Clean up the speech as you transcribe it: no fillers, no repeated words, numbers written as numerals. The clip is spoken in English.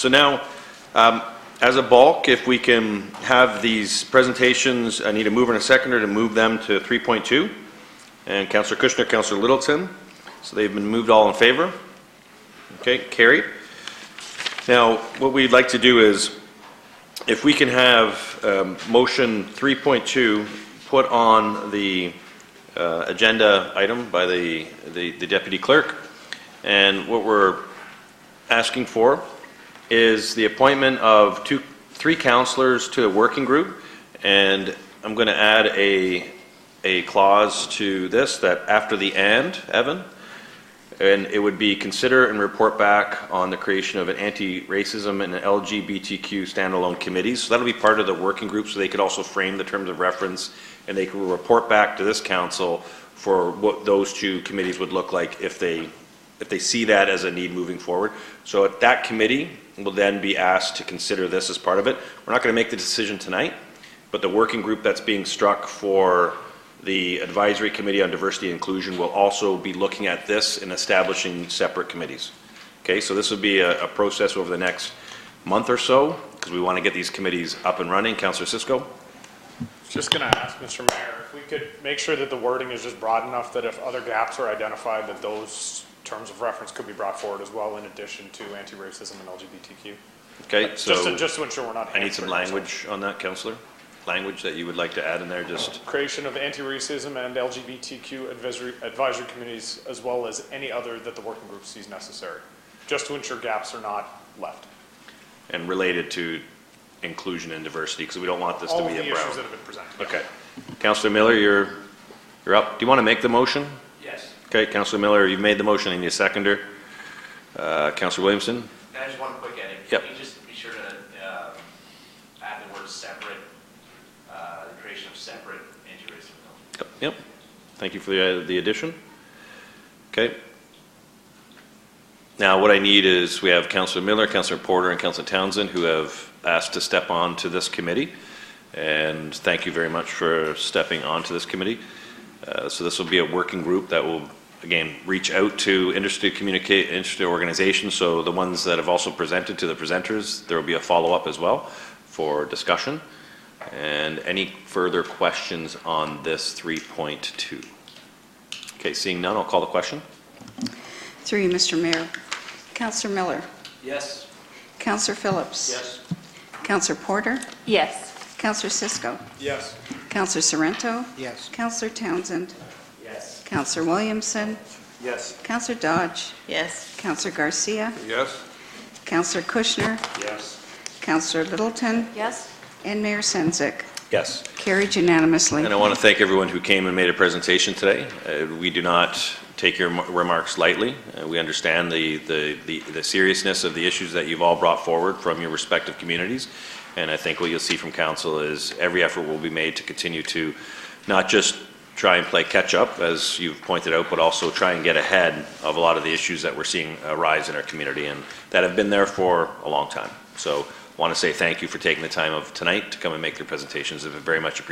So now, as a bulk, if we can have these presentations, I need a mover and a seconder to move them to 3.2. And Councillor Kushner, Councillor Littleton. So they've been moved. All in favor? Okay, carried. Now, what we'd like to do is, if we can have motion 3.2 put on the agenda item by the Deputy Clerk. And what we're asking for is the appointment of three councillors to a working group. And I'm going to add a clause to this that after the Evan, and it would be consider and report back on the creation of an anti-racism and LGBTQ standalone committees. So that'll be part of the working group, so they could also frame the terms of reference, and they can report back to this council for what those two committees would look like if they see that as a need moving forward. So that committee will then be asked to consider this as part of it. We're not going to make the decision tonight, but the working group that's being struck for the Advisory Committee on Diversity and Inclusion will also be looking at this and establishing separate committees. Okay, so this will be a process over the next month or so, because we want to get these committees up and running. Councillor Cisco? Just going to ask Mr. Mayor if we could make sure that the wording is just broad enough that if other gaps are identified, that those terms of reference could be brought forward as well, in addition to anti-racism and LGBTQ. Okay, so just to ensure we're not. I need some language on that, Councillor. Language that you would like to add in there, just creation of anti-racism and LGBTQ advisory committees, as well as any other that the working group sees necessary, just to ensure gaps are not left. And related to inclusion and diversity, because we don't want this all to be of the a brown. issues that have been presented. Okay, Councillor Miller, you're up. Do you want to make the motion? Yes. Okay, Councillor Miller, you've made the motion. And you seconder. Councillor Williamson. And just one quick edit. Yep. Can you just be sure to add the word separate, the creation of separate anti-racism? Yep. Thank you for the addition. Okay. Now what I need is, we have Councillor Miller, Councillor Porter, and Councillor Townsend who have asked to step on to this committee. And thank you very much for stepping onto this committee. So this will be a working group that will, again, reach out to interested organizations. So the ones that have also presented to the presenters, there will be a follow-up as well for discussion. And any further questions on this 3.2? Okay, seeing none, I'll call the question. Through you, Mr. Mayor. Councillor Miller. Yes. Councillor Phillips. Yes. Councillor Porter. Yes. Councillor Cisco. Yes. Councillor Sorrento. Yes. Councillor Townsend. Yes. Councillor Williamson. Yes. Councillor Dodge. Yes. Councillor Garcia. Yes. Councillor Kushner. Yes. Councillor Littleton. Yes. And Mayor Sendzik. Yes. Carried unanimously. And I want to thank everyone who came and made a presentation today. We do not take your remarks lightly. We understand the seriousness of the issues that you've all brought forward from your respective communities. And I think what you'll see from council is every effort will be made to continue to not just try and play catch up, as you've pointed out, but also try and get ahead of a lot of the issues that we're seeing arise in our community and that have been there for a long time. So I want to say thank you for taking the time of tonight to come and make your presentations. It's very much appreciated.